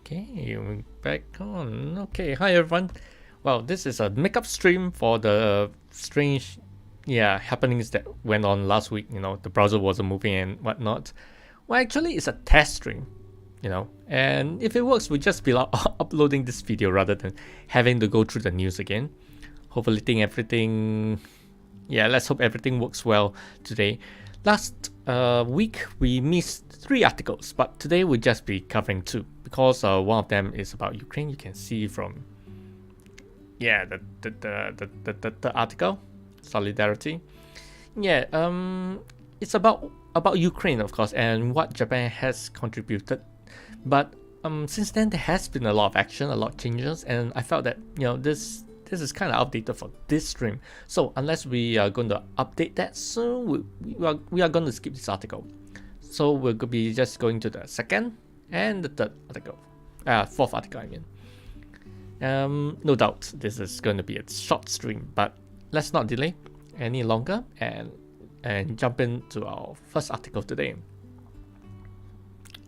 Okay, we're back on. Okay, hi everyone. Well, this is a makeup stream for the strange, happenings that went on last week. The browser wasn't moving and whatnot. Well, actually, it's a test stream, and if it works, we'll just be uploading this video rather than having to go through the news again. Hopefully, let's hope everything works well today. Last week, we missed 3 articles, but today we'll just be covering 2 because one of them is about Ukraine. You can see from the article, solidarity. It's about Ukraine, of course, and what Japan has contributed. But since then, there has been a lot of action, a lot of changes, and I felt that this is kind of outdated for this stream. So unless we are going to update that soon, we are going to skip this article. So we'll be just going to the second and the third article, fourth article, I mean. No doubt this is going to be a short stream, but let's not delay any longer and jump into our first article today.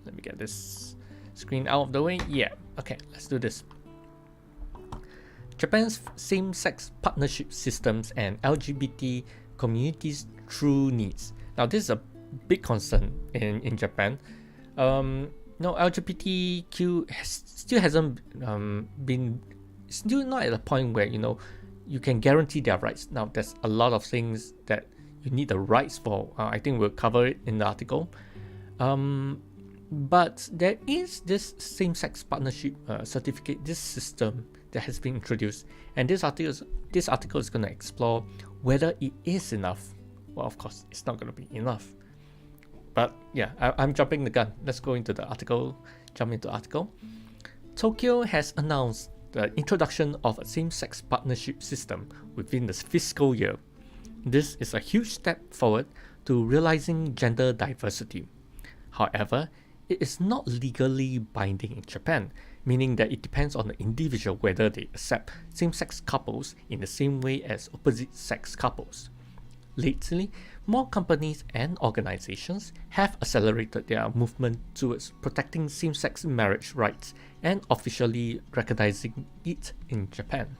Let me get this screen out of the way. Yeah, okay, let's do this. Japan's same-sex partnership systems and LGBT communities' true needs. Now, this is a big concern in Japan. LGBTQ still hasn't still not at a point where you can guarantee their rights. Now, there's a lot of things that you need the rights for. I think we'll cover it in the article. But there is this same-sex partnership certificate, this system that has been introduced, and this article is going to explore whether it is enough. Well, of course, it's not going to be enough. But yeah, I'm jumping the gun. Let's go into the article. Jump into the article. Tokyo has announced the introduction of a same-sex partnership system within the fiscal year. This is a huge step forward to realizing gender diversity. However, it is not legally binding in Japan, meaning that it depends on the individual whether they accept same-sex couples in the same way as opposite-sex couples. Lately, more companies and organizations have accelerated their movement towards protecting same-sex marriage rights and officially recognizing it in Japan.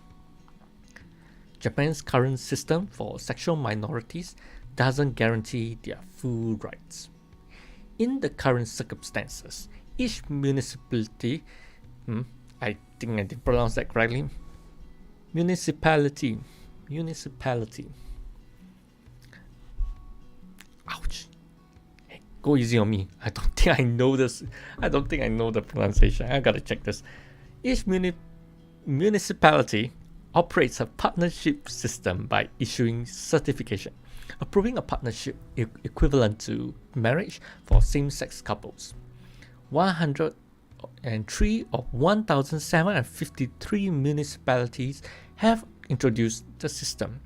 Japan's current system for sexual minorities doesn't guarantee their full rights. In the current circumstances, each municipality, I think I did pronounce that correctly, municipality. Ouch. Hey, go easy on me. I don't think I know this. I don't think I know the pronunciation. I gotta check this. Each municipality operates a partnership system by issuing certification, approving a partnership equivalent to marriage for same-sex couples. 103 of 1,753 municipalities have introduced the system,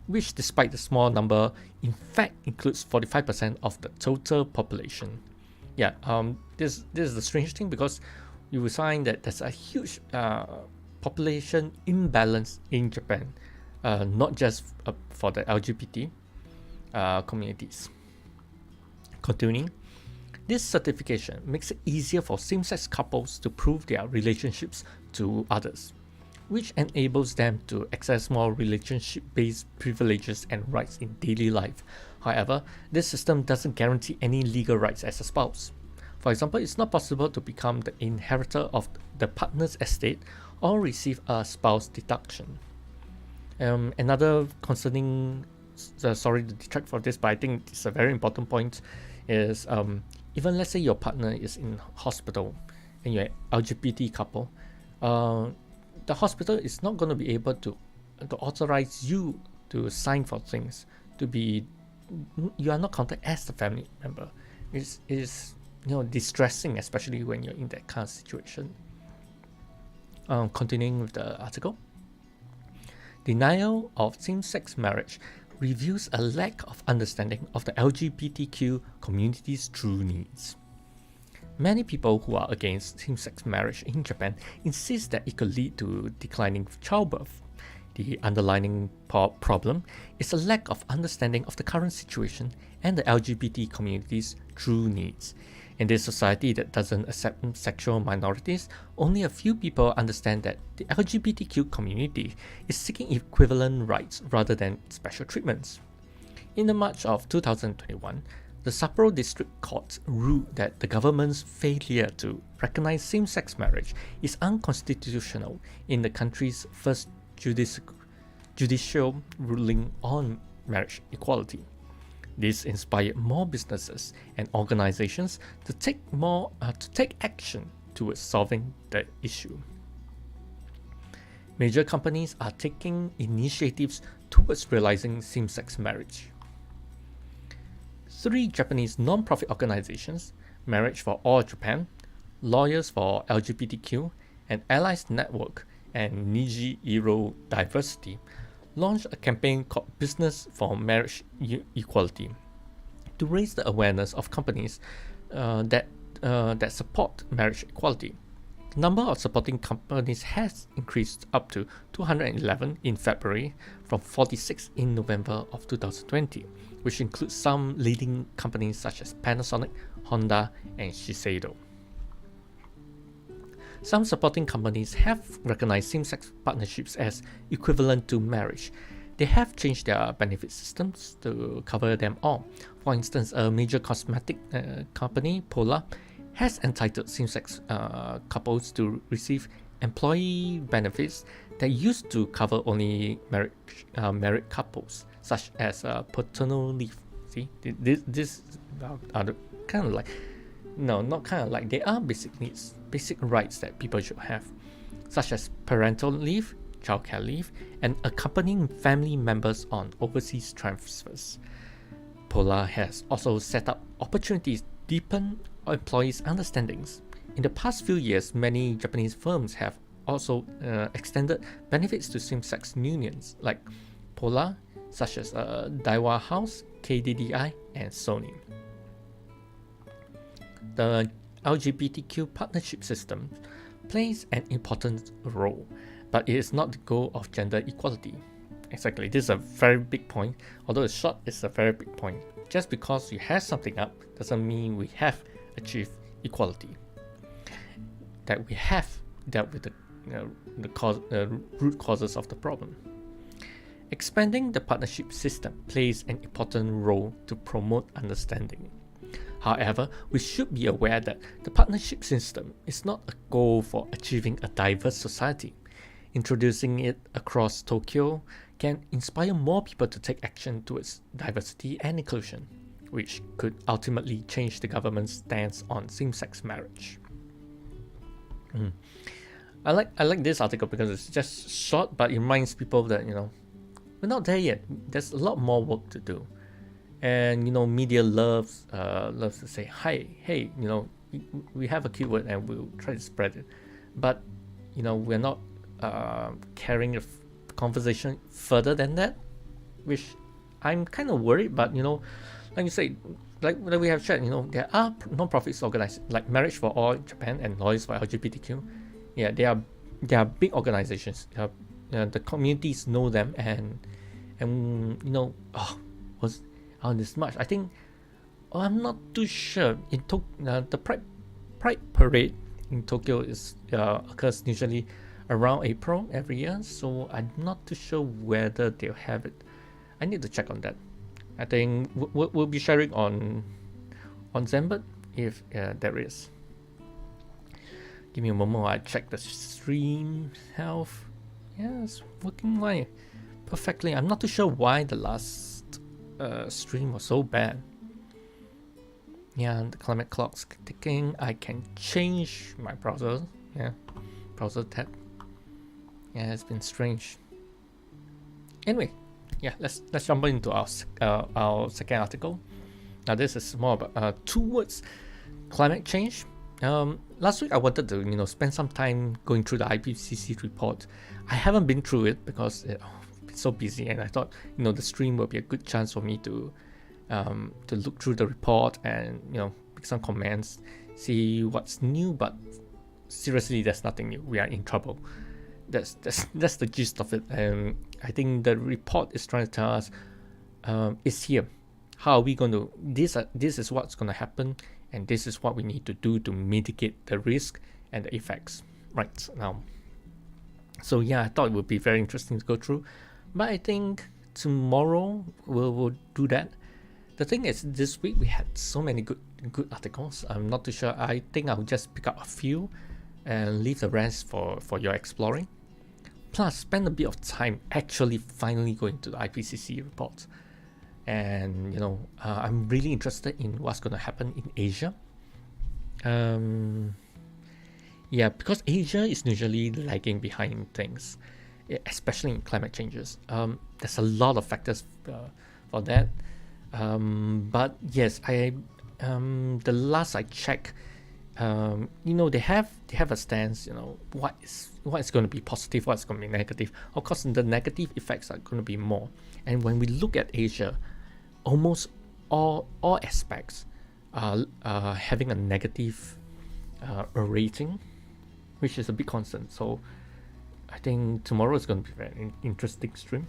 which, despite the small number, in fact includes 45% of the total population. This is the strange thing, because you will find that there's a huge population imbalance in Japan, not just for the LGBT communities. Continuing, this certification makes it easier for same-sex couples to prove their relationships to others, which enables them to access more relationship-based privileges and rights in daily life. However, this system doesn't guarantee any legal rights as a spouse. For example, it's not possible to become the inheritor of the partner's estate or receive a spouse deduction. Another concerning, sorry to detract from this, but I think it's a very important point, is even let's say your partner is in hospital and you're an LGBT couple, the hospital is not going to be able to authorize you to sign for things, you are not counted as the family member. It's distressing, especially when you're in that kind of situation. Continuing with the article. Denial of same-sex marriage reveals a lack of understanding of the LGBTQ community's true needs. Many people who are against same-sex marriage in Japan insist that it could lead to declining childbirth. The underlying problem is a lack of understanding of the current situation and the LGBT community's true needs. In this society that doesn't accept sexual minorities, only a few people understand that the LGBTQ community is seeking equivalent rights rather than special treatments. In the March of 2021, the Sapporo District Court ruled that the government's failure to recognize same-sex marriage is unconstitutional in the country's first judicial ruling on marriage equality. This inspired more businesses and organizations to take action towards solving the issue. Major companies are taking initiatives towards realizing same-sex marriage. 3 Japanese non-profit organizations, Marriage for All Japan, Lawyers for LGBTQ, and Allies Network and Niji Iro Diversity, launched a campaign called Business for Marriage Equality to raise the awareness of companies that support marriage equality. The number of supporting companies has increased up to 211 in February from 46 in November of 2020, which includes some leading companies such as Panasonic, Honda, and Shiseido. Some supporting companies have recognized same-sex partnerships as equivalent to marriage. They have changed their benefit systems to cover them all. For instance, a major cosmetic company, Polar, has entitled same-sex couples to receive employee benefits that used to cover only married couples, such as paternal leave. See, this are the kind of like, no, not kind of like, they are basic needs, basic rights that people should have, such as parental leave, childcare leave, and accompanying family members on overseas transfers. Polar has also set up opportunities to deepen employees' understandings. In the past few years, many Japanese firms have also extended benefits to same-sex unions like Polar, such as Daiwa House, KDDI, and Sony. The LGBTQ partnership system plays an important role, but it is not the goal of gender equality. Exactly, this is a very big point. Although it's short, it's a very big point. Just because you have something up doesn't mean we have achieved equality. That we have dealt with the root causes of the problem. Expanding the partnership system plays an important role to promote understanding. However, we should be aware that the partnership system is not a goal for achieving a diverse society. Introducing it across Tokyo can inspire more people to take action towards diversity and inclusion, which could ultimately change the government's stance on same-sex marriage. I like this article because it's just short, but it reminds people that, we're not there yet. There's a lot more work to do. And media loves to say, hey, we have a keyword and we'll try to spread it, but we're not carrying the conversation further than that, which I'm kind of worried. But like you say, like we have shared, there are non-profits organized like Marriage for All Japan and Lawyers for LGBTQ. Yeah, they are big organizations. The communities know them, and was on this much. I think I'm not too sure. In the Pride Parade in Tokyo occurs usually around April every year, so I'm not too sure whether they'll have it. I need to check on that. I think we'll be sharing on Zenbird if there is. Give me a moment while I check the stream health. Yeah, it's working like perfectly. I'm not too sure why the last stream was so bad. Yeah, the climate clock's ticking. I can change my browser. Yeah, browser tab. Yeah, it's been strange. Anyway, yeah, let's jump into our second article. Now this is more about towards climate change. Last week I wanted to spend some time going through the IPCC report. I haven't been through it because it's so busy, and I thought the stream will be a good chance for me to look through the report and make some comments, see what's new. But seriously, there's nothing new. We are in trouble. That's the gist of it. I think the report is trying to tell us it's here. How are we going to? This is what's going to happen, and this is what we need to do to mitigate the risk and the effects right now. So yeah, I thought it would be very interesting to go through, but I think tomorrow we'll do that. The thing is, this week we had so many good articles. I'm not too sure. I think I'll just pick up a few and leave the rest for your exploring. Plus, spend a bit of time actually finally going to the IPCC report. And I'm really interested in what's going to happen in Asia. Yeah, because Asia is usually lagging behind things, especially in climate changes. There's a lot of factors for that. But yes, the last I checked, they have a stance. What is going to be positive, what's going to be negative. Of course, the negative effects are going to be more. And when we look at Asia, almost all aspects are having a negative rating, which is a big concern. So I think tomorrow is going to be a very interesting stream.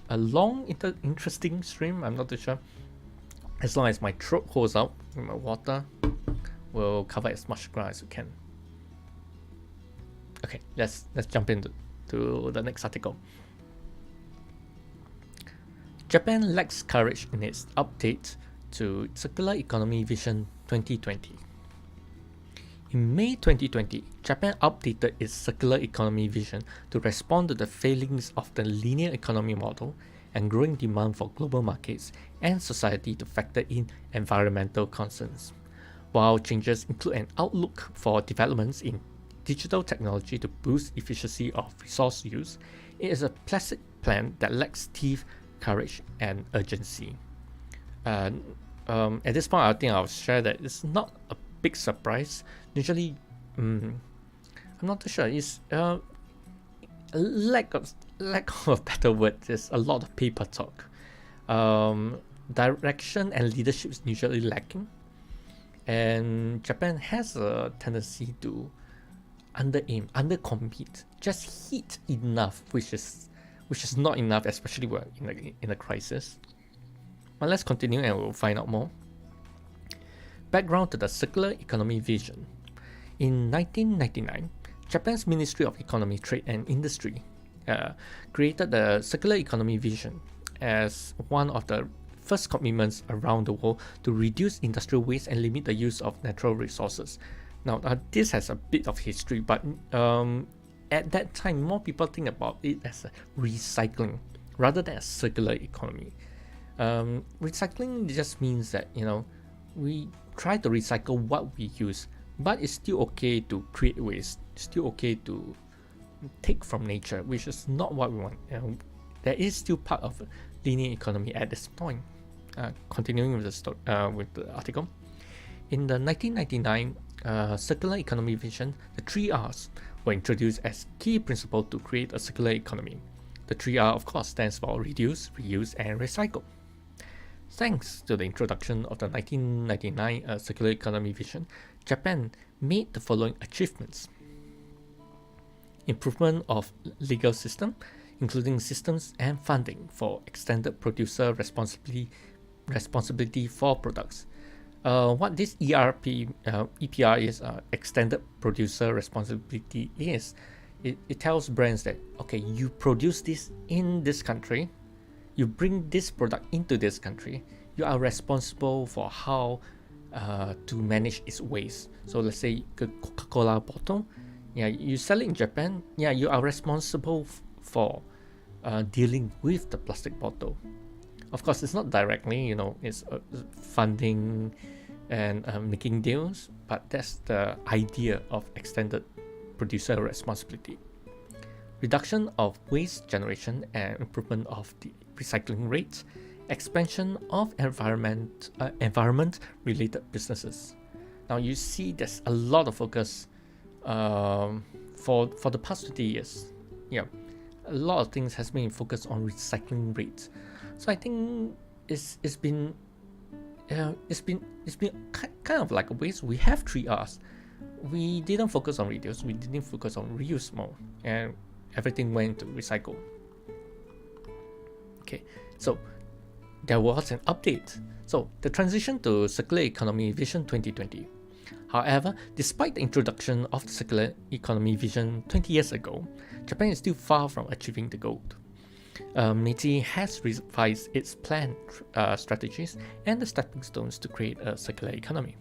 A long, interesting stream, I'm not too sure. As long as my throat holds out with my water, we'll cover as much ground as we can. Okay, let's jump into the next article. Japan lacks courage in its update to Circular Economy Vision 2020. In May 2020, Japan updated its circular economy vision to respond to the failings of the linear economy model and growing demand for global markets and society to factor in environmental concerns. While changes include an outlook for developments in digital technology to boost efficiency of resource use, it is a plastic plan that lacks teeth, courage, and urgency. At this point, I think I'll share that it's not a big surprise. Usually, I'm not too sure. It's lack of a better word. There's a lot of paper talk. Direction and leadership is usually lacking, and Japan has a tendency to under-aim, under-compete, just hit enough, which is not enough, especially when in a crisis. But let's continue and we'll find out more. Background to the circular economy vision. In 1999, Japan's Ministry of Economy, Trade and Industry created the circular economy vision as one of the first commitments around the world to reduce industrial waste and limit the use of natural resources. Now, this has a bit of history, but at that time, more people think about it as a recycling rather than a circular economy. Recycling just means that we try to recycle what we use, but it's still okay to create waste. It's still okay to take from nature, which is not what we want. That is still part of linear economy at this point. Continuing with the article, in the 1999 circular economy vision, the 3 R's were introduced as key principle to create a circular economy. The 3R, of course, stands for reduce, reuse, and recycle. Thanks to the introduction of the 1999 circular economy vision, Japan made the following achievements: improvement of legal system, including systems and funding for extended producer responsibility for products. What this EPR is, extended producer responsibility is, it tells brands that, okay, you produce this in this country, you bring this product into this country, you are responsible for how to manage its waste. So let's say Coca-Cola bottle, you sell it in Japan, you are responsible for dealing with the plastic bottle. Of course, it's not directly, it's funding and making deals, but that's the idea of extended producer responsibility. Reduction of waste generation and improvement of the recycling rates, expansion of environment-related businesses. Now you see there's a lot of focus for the past 20 years. A lot of things has been focused on recycling rates. So I think it's been kind of like a waste. We have 3 R's. We didn't focus on reduce, we didn't focus on reuse more, and everything went to recycle. Okay, so there was an update. So the transition to circular economy vision 2020. However, despite the introduction of the circular economy vision 20 years ago, Japan is still far from achieving the goal. Meiji has revised its planned strategies and the stepping stones to create a circular economy.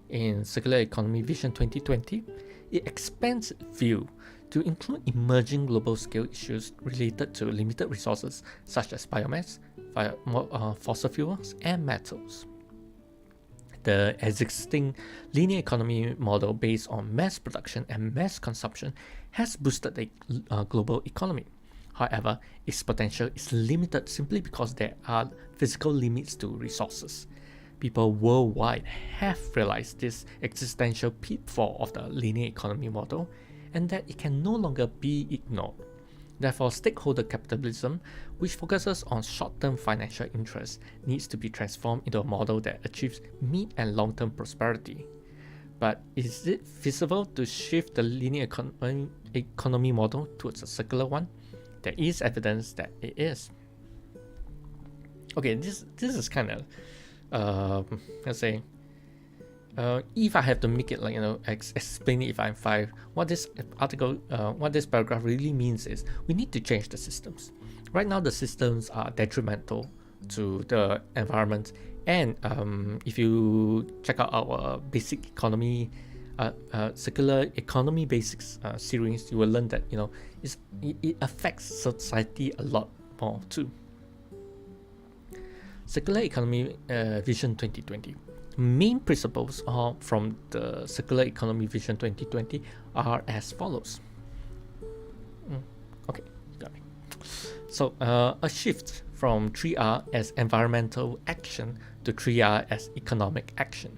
In Circular Economy Vision 2020, it expands its view to include emerging global scale issues related to limited resources such as biomass, fossil fuels, and metals. The existing linear economy model based on mass production and mass consumption has boosted the global economy. However, its potential is limited simply because there are physical limits to resources. People worldwide have realized this existential pitfall of the linear economy model and that it can no longer be ignored. Therefore, stakeholder capitalism, which focuses on short-term financial interests, needs to be transformed into a model that achieves mid- and long-term prosperity. But is it feasible to shift the linear economy model towards a circular one? There is evidence that it is. Okay, this is kind of let's say, if I have to make it like, explain it if I'm 5, what this paragraph really means is we need to change the systems. Right now, the systems are detrimental to the environment, and if you check out our basic economy, circular economy basics series, you will learn that it affects society a lot more too. Circular Economy Vision 2020. Main principles from the Circular Economy Vision 2020 are as follows. Okay, got it. So a shift from 3R as environmental action to 3R as economic action.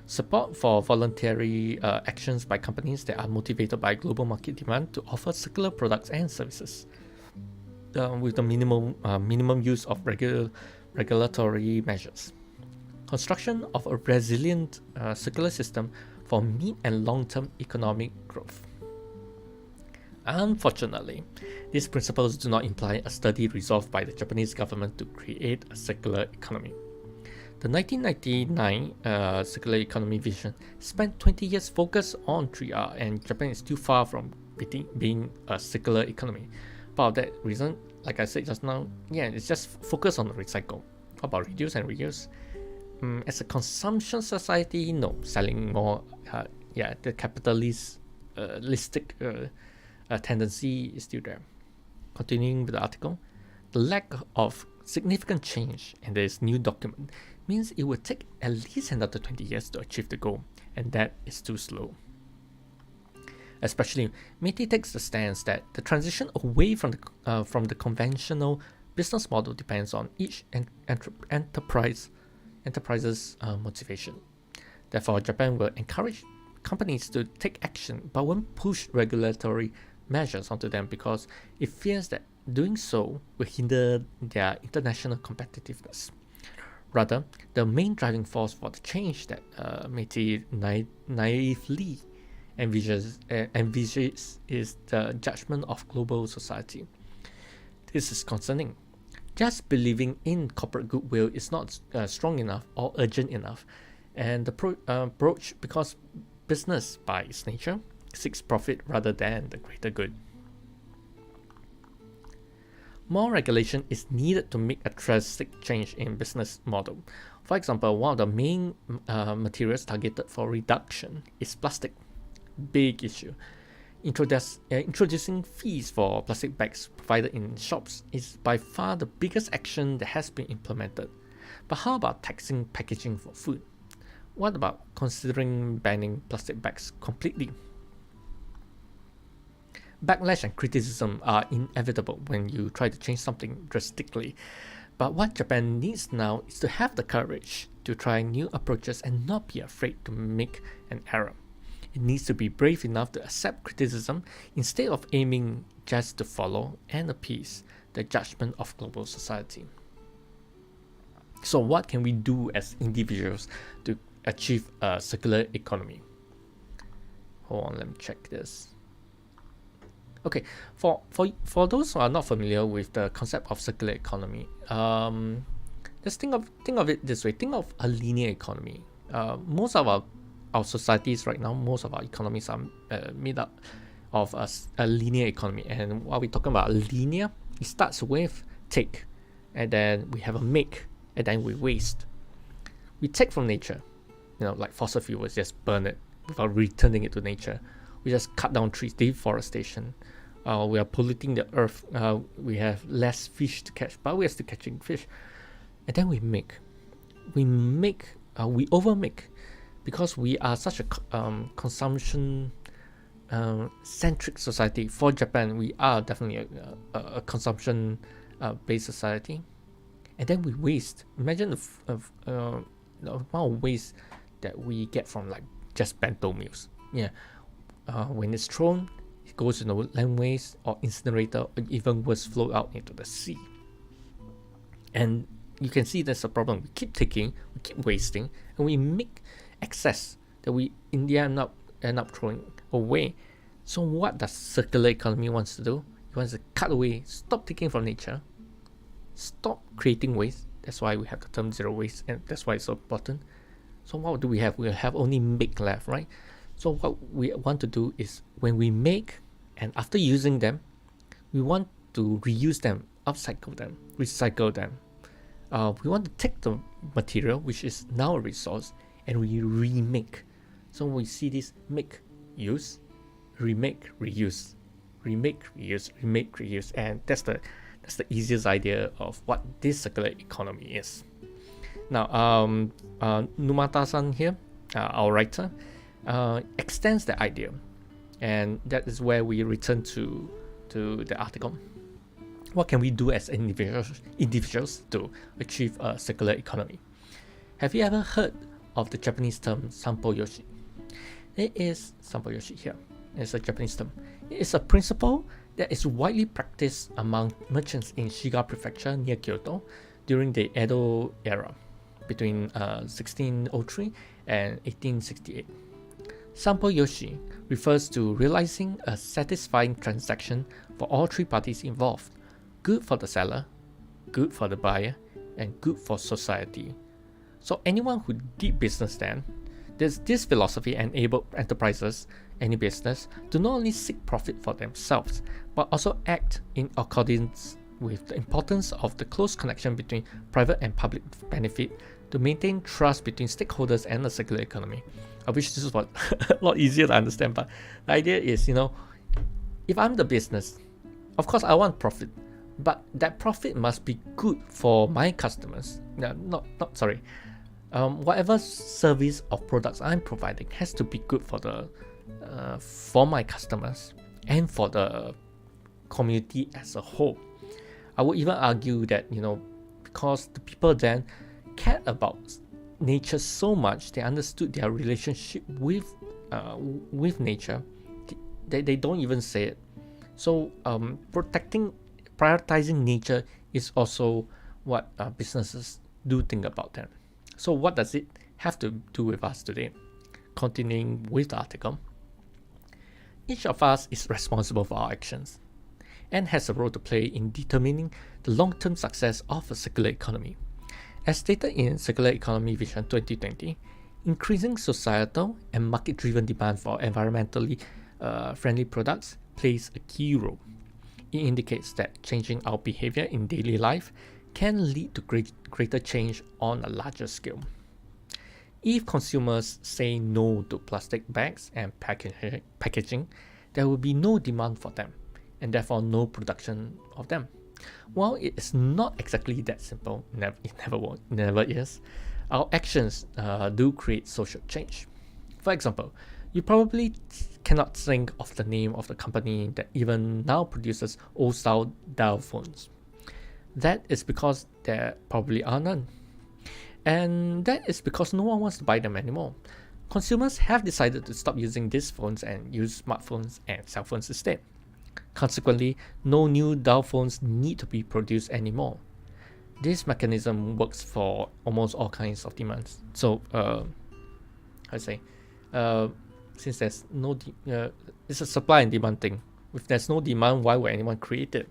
Support for voluntary actions by companies that are motivated by global market demand to offer circular products and services with the minimum use of regulatory measures. Construction of a resilient circular system for mid and long-term economic growth. Unfortunately, these principles do not imply a steady resolve by the Japanese government to create a circular economy. The 1999 Circular Economy Vision spent 20 years focused on 3R, and Japan is too far from being a circular economy. Part of that reason, like I said just now, it's just focus on the recycle. How about reduce and reuse? As a consumption society, no. Selling more, the capitalistic tendency is still there. Continuing with the article, the lack of significant change in this new document means it will take at least another 20 years to achieve the goal, and that is too slow. Especially, Meiji takes the stance that the transition away from the conventional business model depends on each enterprise's motivation. Therefore, Japan will encourage companies to take action but won't push regulatory measures onto them because it fears that doing so will hinder their international competitiveness. Rather, the main driving force for the change that Meiji naively envisages is the judgment of global society. This is concerning. Just believing in corporate goodwill is not strong enough or urgent enough, and the approach, because business by its nature seeks profit rather than the greater good. More regulation is needed to make a drastic change in business model. For example, one of the main materials targeted for reduction is plastic. Big issue. Introducing fees for plastic bags provided in shops is by far the biggest action that has been implemented. But how about taxing packaging for food? What about considering banning plastic bags completely? Backlash and criticism are inevitable when you try to change something drastically. But what Japan needs now is to have the courage to try new approaches and not be afraid to make an error. It needs to be brave enough to accept criticism instead of aiming just to follow and appease the judgment of global society. So what can we do as individuals to achieve a circular economy? Hold on, let me check this. Okay, for those who are not familiar with the concept of circular economy, just think of it this way. Think of a linear economy. Most of our societies right now, most of our economies are made up of a linear economy. And what we're talking about, linear, it starts with take, and then we have a make, and then we waste. We take from nature, like fossil fuels, just burn it without returning it to nature. We just cut down trees, deforestation. We are polluting the earth. We have less fish to catch, but we are still catching fish. And then we overmake, because we are such a consumption centric society. For Japan, we are definitely a consumption based society. And then we waste. Imagine the amount of waste that we get from like just bento meals. Yeah, when it's thrown, it goes in the land waste or incinerator, or even worse, flow out into the sea. And you can see that's a problem. We keep taking, we keep wasting, and we make excess that we in the end up throwing away. So what does circular economy wants to do? It wants to cut away, stop taking from nature, stop creating waste. That's why we have the term zero waste, and that's why it's so important. So what do we have? We have only make left, right? So what we want to do is, when we make, and after using them, we want to reuse them, upcycle them, recycle them. We want to take the material, which is now a resource, and we remake. So we see this: make, use, remake, reuse, remake, reuse, remake, reuse, and that's the easiest idea of what this circular economy is. Now, Numata-san here, our writer, extends the idea, and that is where we return to the article. What can we do as individuals to achieve a circular economy? Have you ever heard of the Japanese term sampo-yoshi? It is sampo-yoshi here. It's a Japanese term. It is a principle that is widely practiced among merchants in Shiga Prefecture near Kyoto during the Edo era, between 1603 and 1868. Sampo-yoshi refers to realizing a satisfying transaction for all three parties involved: good for the seller, good for the buyer, and good for society. So anyone who did business then, this philosophy enabled enterprises, any business, to not only seek profit for themselves, but also act in accordance with the importance of the close connection between private and public benefit to maintain trust between stakeholders and the circular economy. I wish this was a lot easier to understand, but the idea is, if I'm the business, of course I want profit, but that profit must be good for my customers. Whatever service or products I'm providing has to be good for my customers and for the community as a whole. I would even argue that, because the people then cared about nature so much, they understood their relationship with nature. They don't even say it. So prioritizing nature is also what businesses do think about them. So what does it have to do with us today? Continuing with the article, each of us is responsible for our actions and has a role to play in determining the long-term success of a circular economy. As stated in Circular Economy Vision 2020, increasing societal and market-driven demand for environmentally friendly products plays a key role. It indicates that changing our behavior in daily life can lead to greater change on a larger scale. If consumers say no to plastic bags and packaging, there will be no demand for them, and therefore no production of them. While it is not exactly that simple, it never is, our actions do create social change. For example, you probably cannot think of the name of the company that even now produces old-style dial phones. That is because there probably are none. And that is because no one wants to buy them anymore. Consumers have decided to stop using these phones and use smartphones and cell phones instead. Consequently, no new dial phones need to be produced anymore. This mechanism works for almost all kinds of demands. So, since there's no, it's a supply and demand thing. If there's no demand, why would anyone create it?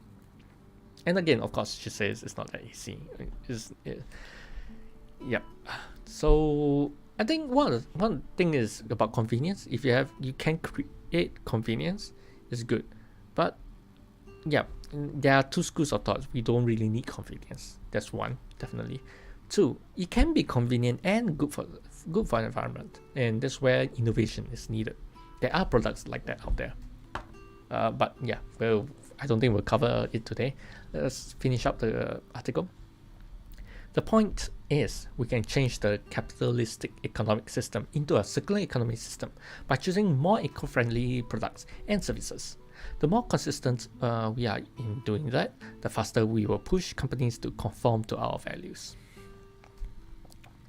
And again, of course, she says it's not that easy. Yeah. So I think one thing is about convenience. If you can create convenience, it's good. But yeah, there are two schools of thought. We don't really need convenience. That's one, definitely. Two, it can be convenient and good for the environment, and that's where innovation is needed. There are products like that out there. But yeah, well, I don't think we'll cover it today. Let's finish up the article. The point is, we can change the capitalistic economic system into a circular economy system by choosing more eco-friendly products and services. The more consistent we are in doing that, the faster we will push companies to conform to our values.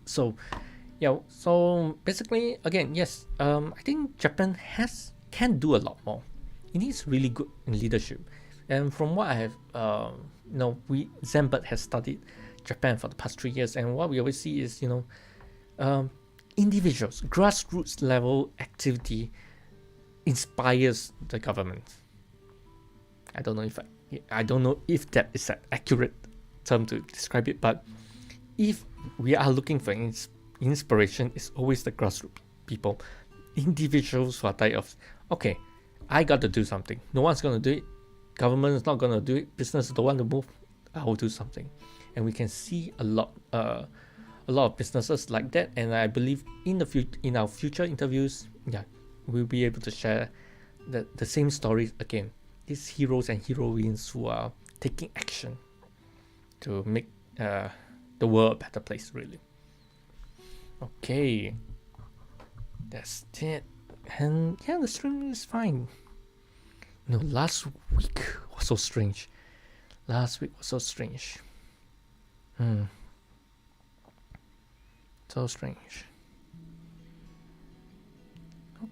So, yeah. So basically, again, yes. I think Japan can do a lot more. It is really good in leadership, and from what I have, Zenbird has studied Japan for the past 3 years, and what we always see is, individuals, grassroots level activity inspires the government. I don't know if that is an accurate term to describe it, but if we are looking for inspiration, it's always the grassroots people, individuals who are tired of, okay, I got to do something. No one's going to do it. Government is not going to do it. Business don't want to move. I will do something. And we can see a lot of businesses like that. And I believe in our future interviews, we'll be able to share the same stories again. These heroes and heroines who are taking action to make the world a better place, really. Okay, that's it. And yeah, the stream is fine. Last week was so strange. So strange.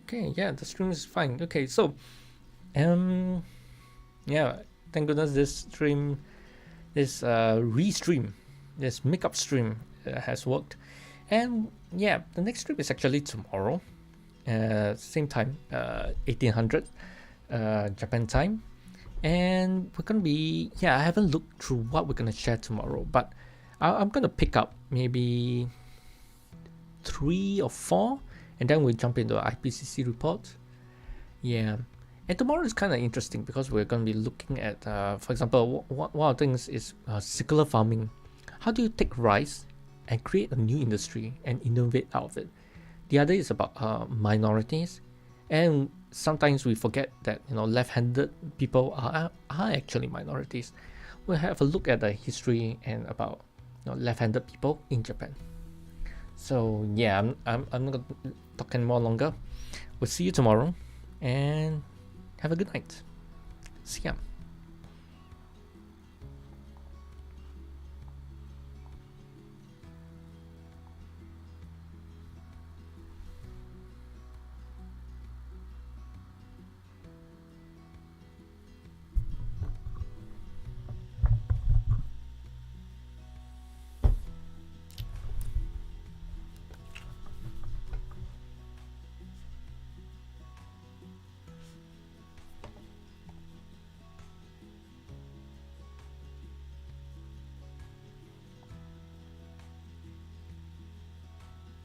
Okay, yeah, the stream is fine. Okay, so yeah, thank goodness this stream, this restream, this makeup stream has worked. And yeah, the next stream is actually tomorrow, same time, 1800 Japan time. And we're gonna be, I haven't looked through what we're gonna share tomorrow, but I'm gonna pick up maybe 3 or 4, and then we'll jump into IPCC report. Yeah, and tomorrow is kind of interesting because we're gonna be looking at, for example, one of the things is circular farming. How do you take rice and create a new industry and innovate out of it? The other is about minorities, and sometimes we forget that left-handed people are actually minorities. We'll have a look at the history and about left-handed people in Japan. So yeah, I'm not gonna talk any more longer. We'll see you tomorrow, and have a good night. See ya.